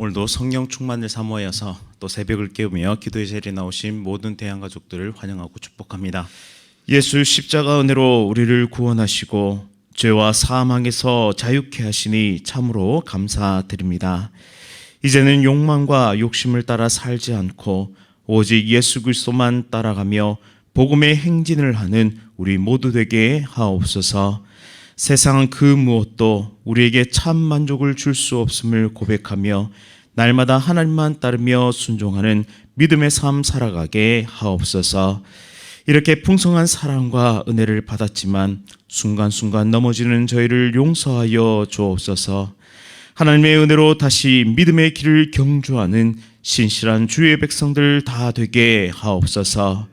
오늘도 성령 충만을 사모하여서 또 새벽을 깨우며 기도의 자리에 나오신 모든 대한가족들을 환영하고 축복합니다. 예수 십자가 은혜로 우리를 구원하시고 죄와 사망에서 자유케 하시니 참으로 감사드립니다. 이제는 욕망과 욕심을 따라 살지 않고 오직 예수 그리스도만 따라가며 복음의 행진을 하는 우리 모두 되게 하옵소서. 세상은 그 무엇도 우리에게 참 만족을 줄 수 없음을 고백하며 날마다 하나님만 따르며 순종하는 믿음의 삶 살아가게 하옵소서. 이렇게 풍성한 사랑과 은혜를 받았지만 순간순간 넘어지는 저희를 용서하여 주옵소서. 하나님의 은혜로 다시 믿음의 길을 경주하는 신실한 주의 백성들 다 되게 하옵소서.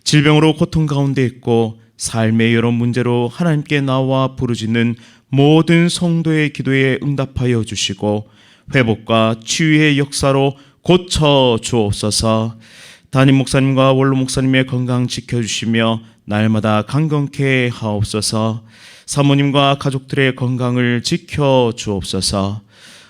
질병으로 고통 가운데 있고 삶의 여러 문제로 하나님께 나와 부르짖는 모든 성도의 기도에 응답하여 주시고 회복과 치유의 역사로 고쳐 주옵소서. 담임 목사님과 원로 목사님의 건강 지켜주시며 날마다 강건케 하옵소서. 사모님과 가족들의 건강을 지켜 주옵소서.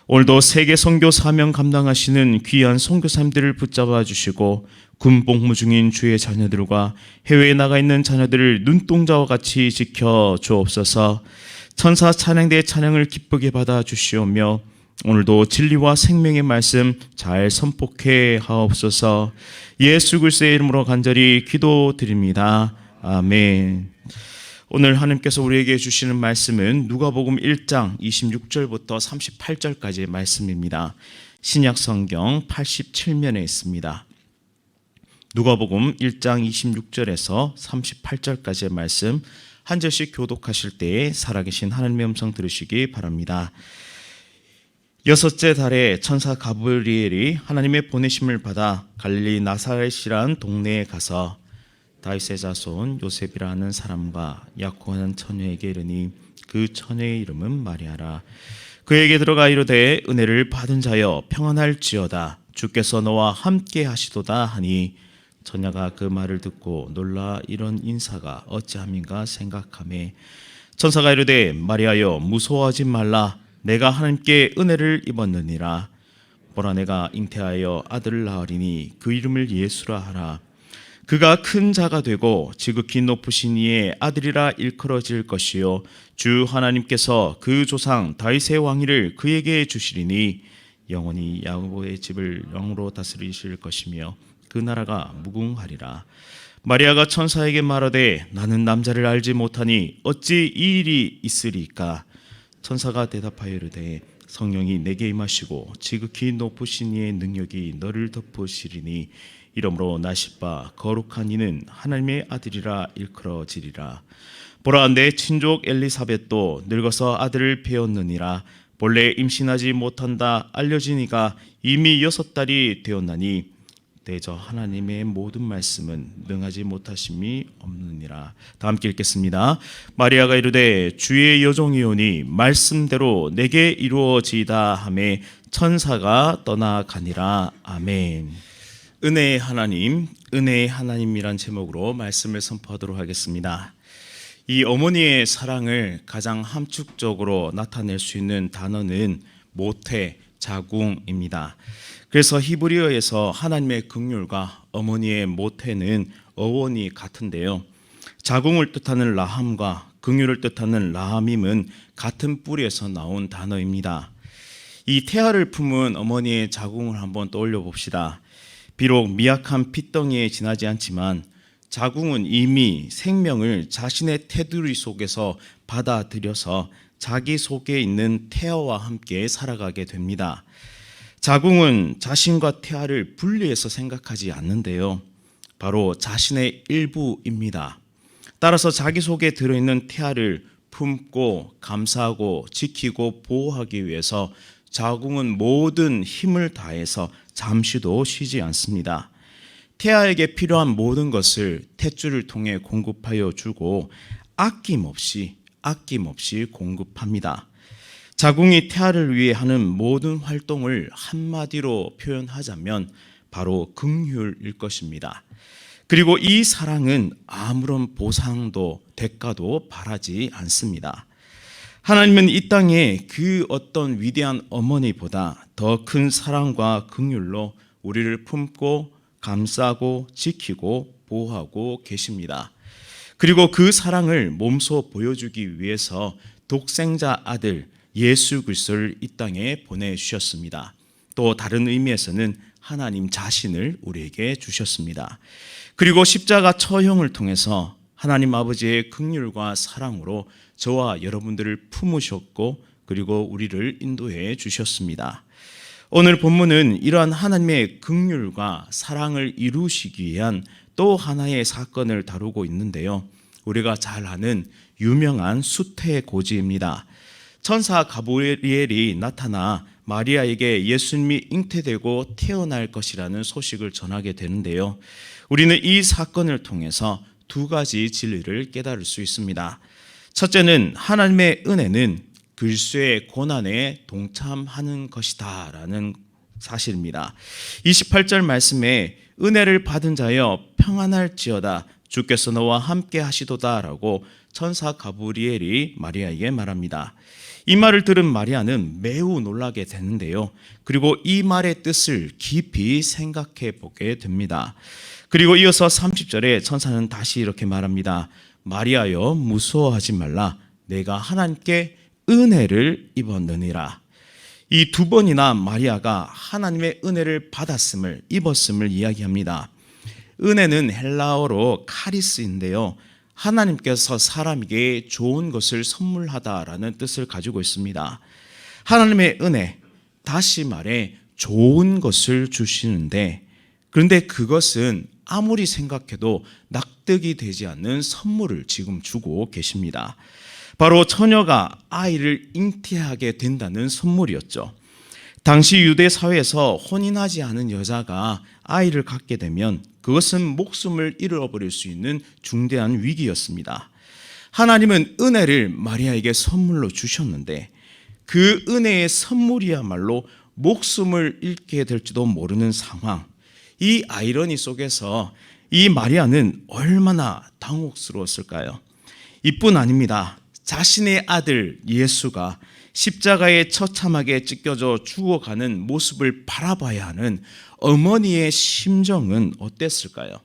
오늘도 세계 선교 사명 감당하시는 귀한 선교사님들을 붙잡아 주시고 군 복무 중인 주의 자녀들과 해외에 나가 있는 자녀들을 눈동자와 같이 지켜 주옵소서. 천사 찬양대의 찬양을 기쁘게 받아 주시오며 오늘도 진리와 생명의 말씀 잘 선포케 하옵소서. 예수 그리스도의 이름으로 간절히 기도드립니다. 아멘. 오늘 하나님께서 우리에게 주시는 말씀은 누가복음 1장 26절부터 38절까지의 말씀입니다. 신약 성경 87면에 있습니다. 누가복음 1장 26절에서 38절까지의 말씀 한 절씩 교독하실 때에 살아계신 하나님의 음성 들으시기 바랍니다. 여섯째 달에 천사 가브리엘이 하나님의 보내심을 받아 갈릴리 나사렛이란 동네에 가서 다윗의 자손 요셉이라는 사람과 약혼한 처녀에게 이르니 그 처녀의 이름은 마리아라. 그에게 들어가 이르되 은혜를 받은 자여 평안할지어다. 주께서 너와 함께 하시도다 하니 처녀가 그 말을 듣고 놀라 이런 인사가 어찌함인가 생각하매 천사가 이르되 마리아여 무서워하지 말라. 내가 하나님께 은혜를 입었느니라. 보라 내가 잉태하여 아들을 낳으리니 그 이름을 예수라 하라. 그가 큰 자가 되고 지극히 높으신 이의 아들이라 일컬어질 것이요 주 하나님께서 그 조상 다윗의 왕위를 그에게 주시리니 영원히 야고보의 집을 영으로 다스리실 것이며 그 나라가 무궁하리라. 마리아가 천사에게 말하되 나는 남자를 알지 못하니 어찌 이 일이 있으리까? 천사가 대답하여 이르되 성령이 내게 임하시고 지극히 높으신 이의 능력이 너를 덮으시리니 이러므로 나시바 거룩한 이는 하나님의 아들이라 일컬어지리라. 보라 내 친족 엘리사벳도 늙어서 아들을 배었느니라. 본래 임신하지 못한다 알려지니가 이미 6달이 되었나니 대저 하나님의 모든 말씀은 능하지 못하심이 없느니라. 다 함께 읽겠습니다. 마리아가 이르되 주의 여종이오니 말씀대로 내게 이루어지이다 하매 천사가 떠나가니라. 아멘. 은혜의 하나님, 은혜의 하나님이란 제목으로 말씀을 선포하도록 하겠습니다. 이 어머니의 사랑을 가장 함축적으로 나타낼 수 있는 단어는 모태, 자궁입니다. 그래서 히브리어에서 하나님의 긍휼과 어머니의 모태는 어원이 같은데요. 자궁을 뜻하는 라함과 긍휼을 뜻하는 라함임은 같은 뿌리에서 나온 단어입니다. 이 태아를 품은 어머니의 자궁을 한번 떠올려 봅시다. 비록 미약한 핏덩이에 지나지 않지만 자궁은 이미 생명을 자신의 테두리 속에서 받아들여서 자기 속에 있는 태아와 함께 살아가게 됩니다. 자궁은 자신과 태아를 분리해서 생각하지 않는데요. 바로 자신의 일부입니다. 따라서 자기 속에 들어있는 태아를 품고 감싸고 지키고 보호하기 위해서 자궁은 모든 힘을 다해서 잠시도 쉬지 않습니다. 태아에게 필요한 모든 것을 탯줄을 통해 공급하여 주고 아낌없이 공급합니다. 자궁이 태아를 위해 하는 모든 활동을 한마디로 표현하자면 바로 긍휼일 것입니다. 그리고 이 사랑은 아무런 보상도 대가도 바라지 않습니다. 하나님은 이 땅에 그 어떤 위대한 어머니보다 더 큰 사랑과 긍휼로 우리를 품고 감싸고 지키고 보호하고 계십니다. 그리고 그 사랑을 몸소 보여주기 위해서 독생자 아들 예수 그리스도를 이 땅에 보내주셨습니다. 또 다른 의미에서는 하나님 자신을 우리에게 주셨습니다. 그리고 십자가 처형을 통해서 하나님 아버지의 긍휼과 사랑으로 저와 여러분들을 품으셨고 그리고 우리를 인도해 주셨습니다. 오늘 본문은 이러한 하나님의 긍휼과 사랑을 이루시기 위한 또 하나의 사건을 다루고 있는데요. 우리가 잘 아는 유명한 수태고지입니다. 천사 가브리엘이 나타나 마리아에게 예수님이 잉태되고 태어날 것이라는 소식을 전하게 되는데요. 우리는 이 사건을 통해서 두 가지 진리를 깨달을 수 있습니다. 첫째는 하나님의 은혜는 그리스도의 고난에 동참하는 것이다 라는 사실입니다. 28절 말씀에 은혜를 받은 자여 평안할지어다 주께서 너와 함께 하시도다 라고 천사 가브리엘이 마리아에게 말합니다. 이 말을 들은 마리아는 매우 놀라게 되는데요. 그리고 이 말의 뜻을 깊이 생각해 보게 됩니다. 그리고 이어서 30절에 천사는 다시 이렇게 말합니다. 마리아여 무서워하지 말라. 내가 하나님께 은혜를 입었느니라. 이 두 번이나 마리아가 하나님의 은혜를 받았음을 입었음을 이야기합니다. 은혜는 헬라어로 카리스인데요. 하나님께서 사람에게 좋은 것을 선물하다라는 뜻을 가지고 있습니다. 하나님의 은혜, 다시 말해 좋은 것을 주시는데 그런데 그것은 아무리 생각해도 납득이 되지 않는 선물을 지금 주고 계십니다. 바로 처녀가 아이를 잉태하게 된다는 선물이었죠. 당시 유대 사회에서 혼인하지 않은 여자가 아이를 갖게 되면 그것은 목숨을 잃어버릴 수 있는 중대한 위기였습니다. 하나님은 은혜를 마리아에게 선물로 주셨는데 그 은혜의 선물이야말로 목숨을 잃게 될지도 모르는 상황, 이 아이러니 속에서 이 마리아는 얼마나 당혹스러웠을까요? 이뿐 아닙니다. 자신의 아들 예수가 십자가에 처참하게 찢겨져 죽어가는 모습을 바라봐야 하는 어머니의 심정은 어땠을까요?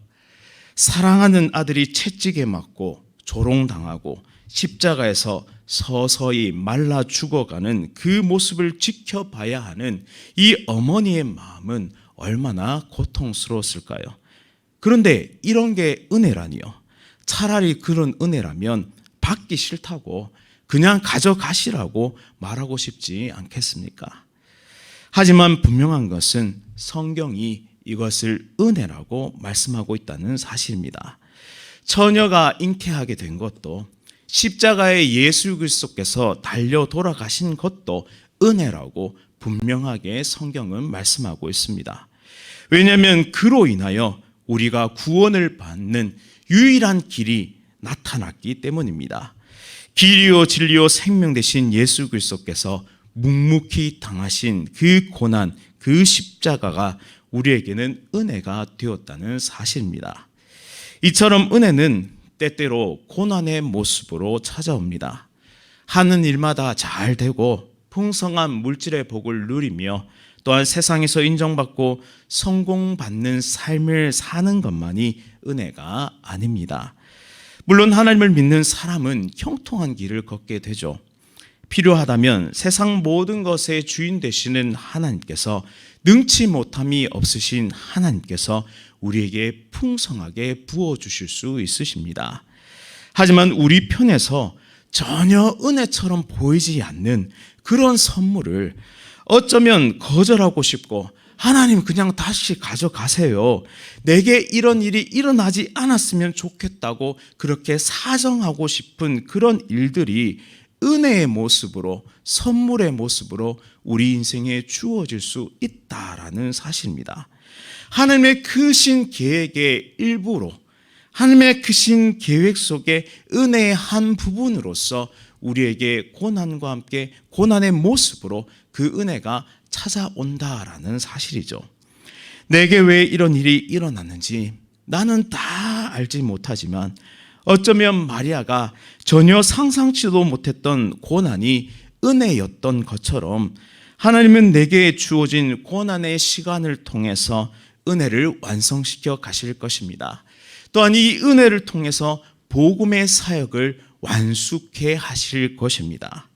사랑하는 아들이 채찍에 맞고 조롱당하고 십자가에서 서서히 말라 죽어가는 그 모습을 지켜봐야 하는 이 어머니의 마음은 얼마나 고통스러웠을까요? 그런데 이런 게 은혜라니요. 차라리 그런 은혜라면 받기 싫다고 그냥 가져가시라고 말하고 싶지 않겠습니까? 하지만 분명한 것은 성경이 이것을 은혜라고 말씀하고 있다는 사실입니다. 처녀가 잉태하게 된 것도 십자가에 예수 그리스도께서 달려 돌아가신 것도 은혜라고 분명하게 성경은 말씀하고 있습니다. 왜냐하면 그로 인하여 우리가 구원을 받는 유일한 길이 나타났기 때문입니다. 길이요 진리요 생명 되신 예수 그리스도께서 묵묵히 당하신 그 고난, 그 십자가가 우리에게는 은혜가 되었다는 사실입니다. 이처럼 은혜는 때때로 고난의 모습으로 찾아옵니다. 하는 일마다 잘 되고 풍성한 물질의 복을 누리며 또한 세상에서 인정받고 성공받는 삶을 사는 것만이 은혜가 아닙니다. 물론 하나님을 믿는 사람은 형통한 길을 걷게 되죠. 필요하다면 세상 모든 것의 주인 되시는 하나님께서 능치 못함이 없으신 하나님께서 우리에게 풍성하게 부어주실 수 있으십니다. 하지만 우리 편에서 전혀 은혜처럼 보이지 않는 그런 선물을 어쩌면 거절하고 싶고 하나님 그냥 다시 가져가세요. 내게 이런 일이 일어나지 않았으면 좋겠다고 그렇게 사정하고 싶은 그런 일들이 은혜의 모습으로 선물의 모습으로 우리 인생에 주어질 수 있다라는 사실입니다. 하나님의 크신 계획의 일부로 하나님의 크신 계획 속에 은혜의 한 부분으로서 우리에게 고난과 함께 고난의 모습으로 그 은혜가 찾아온다라는 사실이죠. 내게 왜 이런 일이 일어났는지 나는 다 알지 못하지만 어쩌면 마리아가 전혀 상상치도 못했던 고난이 은혜였던 것처럼 하나님은 내게 주어진 고난의 시간을 통해서 은혜를 완성시켜 가실 것입니다. 또한 이 은혜를 통해서 복음의 사역을 완숙해 하실 것입니다.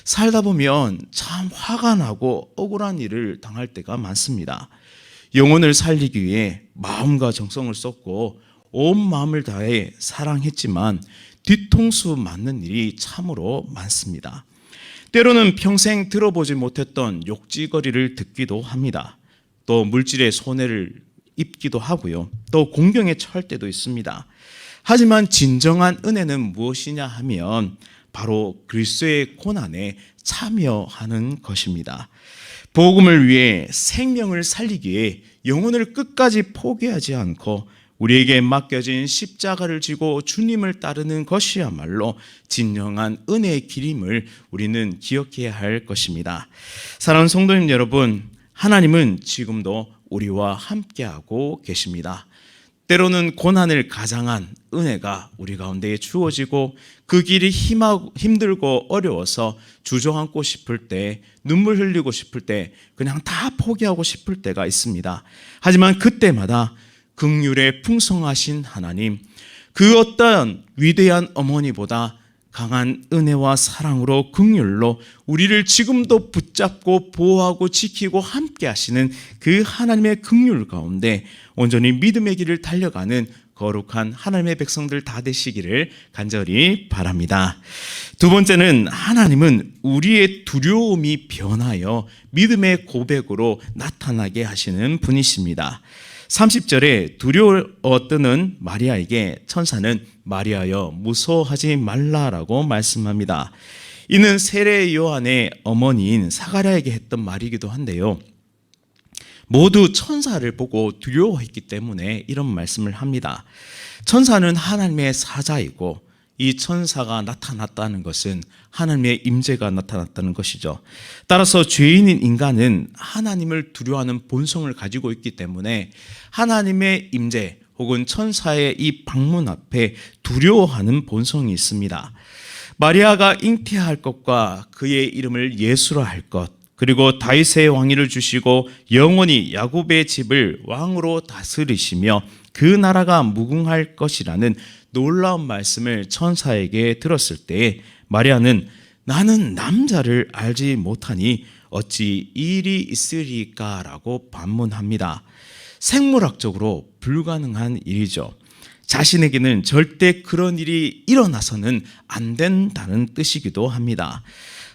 살다 보면 참 화가 나고 억울한 일을 당할 때가 많습니다. 영혼을 살리기 위해 마음과 정성을 쏟고 온 마음을 다해 사랑했지만 뒤통수 맞는 일이 참으로 많습니다. 때로는 평생 들어보지 못했던 욕지거리를 듣기도 합니다. 또 물질의 손해를 입기도 하고요. 또 공경에 처할 때도 있습니다. 하지만 진정한 은혜는 무엇이냐 하면 바로 그리스도의 고난에 참여하는 것입니다. 복음을 위해 생명을 살리기에 영혼을 끝까지 포기하지 않고 우리에게 맡겨진 십자가를 지고 주님을 따르는 것이야말로 진정한 은혜의 길임을 우리는 기억해야 할 것입니다. 사랑하는 성도님 여러분, 하나님은 지금도 우리와 함께하고 계십니다. 때로는 고난을 가장한 은혜가 우리 가운데 주어지고 그 길이 힘들고 어려워서 주저앉고 싶을 때, 눈물 흘리고 싶을 때, 그냥 다 포기하고 싶을 때가 있습니다. 하지만 그때마다 긍휼에 풍성하신 하나님, 그 어떤 위대한 어머니보다 강한 은혜와 사랑으로 긍휼로 우리를 지금도 붙잡고 보호하고 지키고 함께 하시는 그 하나님의 긍휼 가운데 온전히 믿음의 길을 달려가는 거룩한 하나님의 백성들 다 되시기를 간절히 바랍니다. 두 번째는 하나님은 우리의 두려움이 변하여 믿음의 고백으로 나타나게 하시는 분이십니다. 30절에 두려워 떠는 마리아에게 천사는 마리아여 무서워하지 말라라고 말씀합니다. 이는 세례 요한의 어머니인 사가랴에게 했던 말이기도 한데요. 모두 천사를 보고 두려워했기 때문에 이런 말씀을 합니다. 천사는 하나님의 사자이고 이 천사가 나타났다는 것은 하나님의 임재가 나타났다는 것이죠. 따라서 죄인인 인간은 하나님을 두려워하는 본성을 가지고 있기 때문에 하나님의 임재 혹은 천사의 이 방문 앞에 두려워하는 본성이 있습니다. 마리아가 잉태할 것과 그의 이름을 예수라 할 것, 그리고 다윗의 왕위를 주시고 영원히 야곱의 집을 왕으로 다스리시며 그 나라가 무궁할 것이라는 놀라운 말씀을 천사에게 들었을 때 마리아는 나는 남자를 알지 못하니 어찌 이 일이 있으리까 라고 반문합니다. 생물학적으로 불가능한 일이죠. 자신에게는 절대 그런 일이 일어나서는 안 된다는 뜻이기도 합니다.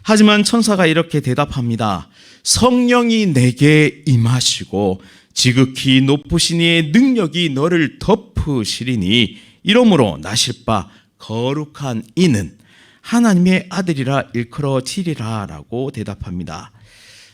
하지만 천사가 이렇게 대답합니다. 성령이 내게 임하시고 지극히 높으신 이의 능력이 너를 덮으시리니 이러므로 나실 바 거룩한 이는 하나님의 아들이라 일컬어지리라 라고 대답합니다.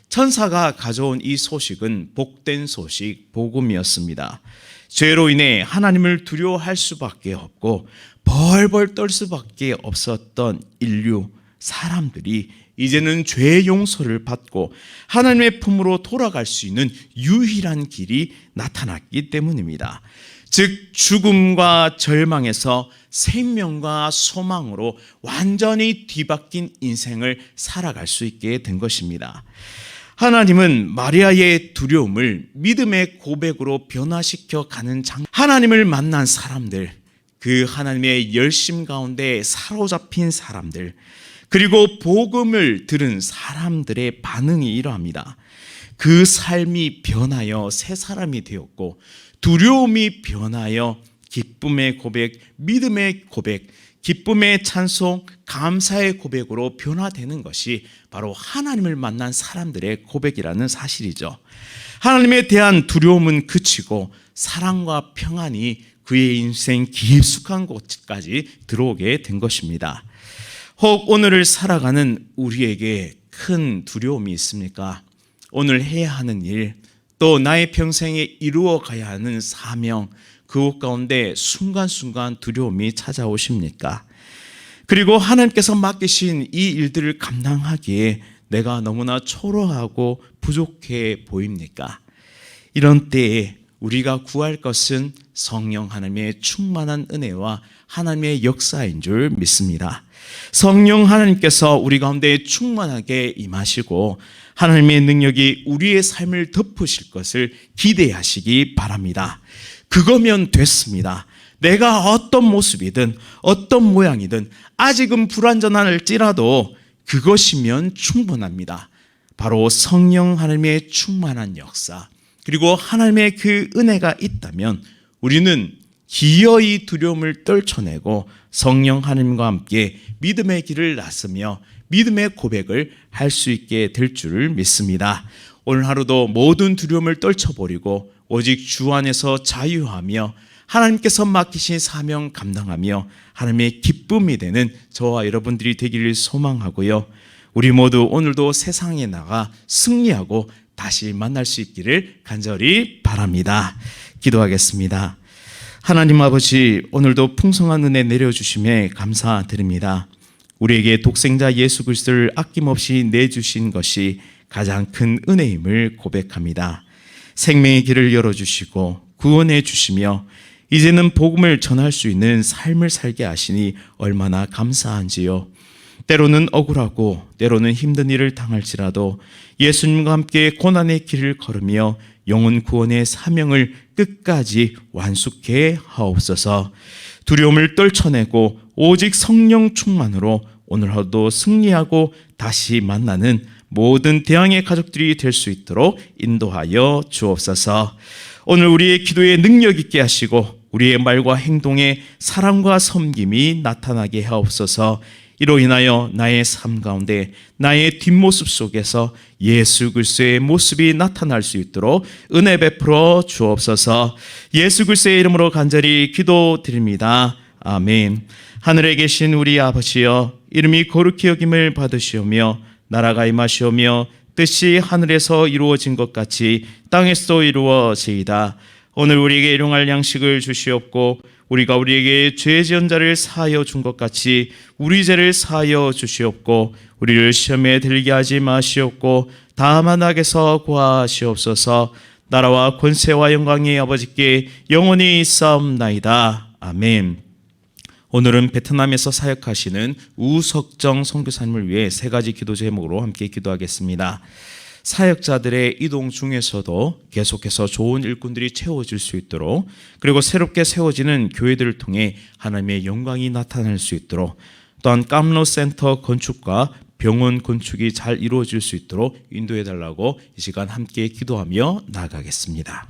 천사가 가져온 이 소식은 복된 소식, 복음이었습니다. 죄로 인해 하나님을 두려워할 수밖에 없고 벌벌 떨 수밖에 없었던 인류, 사람들이 이제는 죄의 용서를 받고 하나님의 품으로 돌아갈 수 있는 유일한 길이 나타났기 때문입니다. 즉 죽음과 절망에서 생명과 소망으로 완전히 뒤바뀐 인생을 살아갈 수 있게 된 것입니다. 하나님은 마리아의 두려움을 믿음의 고백으로 변화시켜 가는 하나님을 만난 사람들, 그 하나님의 열심 가운데 사로잡힌 사람들, 그리고 복음을 들은 사람들의 반응이 이러합니다. 그 삶이 변하여 새 사람이 되었고 두려움이 변하여 기쁨의 고백, 믿음의 고백, 기쁨의 찬송, 감사의 고백으로 변화되는 것이 바로 하나님을 만난 사람들의 고백이라는 사실이죠. 하나님에 대한 두려움은 그치고 사랑과 평안이 그의 인생 깊숙한 곳까지 들어오게 된 것입니다. 혹 오늘을 살아가는 우리에게 큰 두려움이 있습니까? 오늘 해야 하는 일, 또 나의 평생에 이루어가야 하는 사명, 그곳 가운데 순간순간 두려움이 찾아오십니까? 그리고 하나님께서 맡기신 이 일들을 감당하기에 내가 너무나 초라하고 부족해 보입니까? 이런 때에 우리가 구할 것은 성령 하나님의 충만한 은혜와 하나님의 역사인 줄 믿습니다. 성령 하나님께서 우리 가운데 충만하게 임하시고 하나님의 능력이 우리의 삶을 덮으실 것을 기대하시기 바랍니다. 그거면 됐습니다. 내가 어떤 모습이든 어떤 모양이든 아직은 불완전할지라도 그것이면 충분합니다. 바로 성령 하나님의 충만한 역사, 그리고 하나님의 그 은혜가 있다면 우리는 기어이 두려움을 떨쳐내고 성령 하나님과 함께 믿음의 길을 나서며 믿음의 고백을 할 수 있게 될 줄을 믿습니다. 오늘 하루도 모든 두려움을 떨쳐버리고 오직 주 안에서 자유하며 하나님께서 맡기신 사명 감당하며 하나님의 기쁨이 되는 저와 여러분들이 되기를 소망하고요. 우리 모두 오늘도 세상에 나가 승리하고 다시 만날 수 있기를 간절히 바랍니다. 기도하겠습니다. 하나님 아버지, 오늘도 풍성한 은혜 내려주심에 감사드립니다. 우리에게 독생자 예수 그리스도를 아낌없이 내주신 것이 가장 큰 은혜임을 고백합니다. 생명의 길을 열어주시고 구원해 주시며 이제는 복음을 전할 수 있는 삶을 살게 하시니 얼마나 감사한지요. 때로는 억울하고 때로는 힘든 일을 당할지라도 예수님과 함께 고난의 길을 걸으며 영혼 구원의 사명을 끝까지 완수케 하옵소서. 두려움을 떨쳐내고 오직 성령 충만으로 오늘 하루도 승리하고 다시 만나는 모든 대항의 가족들이 될 수 있도록 인도하여 주옵소서. 오늘 우리의 기도에 능력 있게 하시고 우리의 말과 행동에 사랑과 섬김이 나타나게 하옵소서. 이로 인하여 나의 삶 가운데 나의 뒷모습 속에서 예수 그리스도의 모습이 나타날 수 있도록 은혜 베풀어 주옵소서. 예수 그리스도의 이름으로 간절히 기도드립니다. 아멘. 하늘에 계신 우리 아버지여, 이름이 거룩히 여김을 받으시오며 나라가 임하시오며 뜻이 하늘에서 이루어진 것 같이 땅에서도 이루어지이다. 오늘 우리에게 일용할 양식을 주시옵고 우리가 우리에게 죄 지은 자를 사하여 준 것 같이 우리 죄를 사하여 주시옵고 우리를 시험에 들게 하지 마시옵고 다만 악에서 구하시옵소서. 나라와 권세와 영광이 아버지께 영원히 있사옵나이다. 아멘. 오늘은 베트남에서 사역하시는 우석정 선교사님을 위해 세 가지 기도 제목으로 함께 기도하겠습니다. 사역자들의 이동 중에서도 계속해서 좋은 일꾼들이 채워질 수 있도록, 그리고 새롭게 세워지는 교회들을 통해 하나님의 영광이 나타날 수 있도록, 또한 깜로센터 건축과 병원 건축이 잘 이루어질 수 있도록 인도해 달라고 이 시간 함께 기도하며 나아가겠습니다.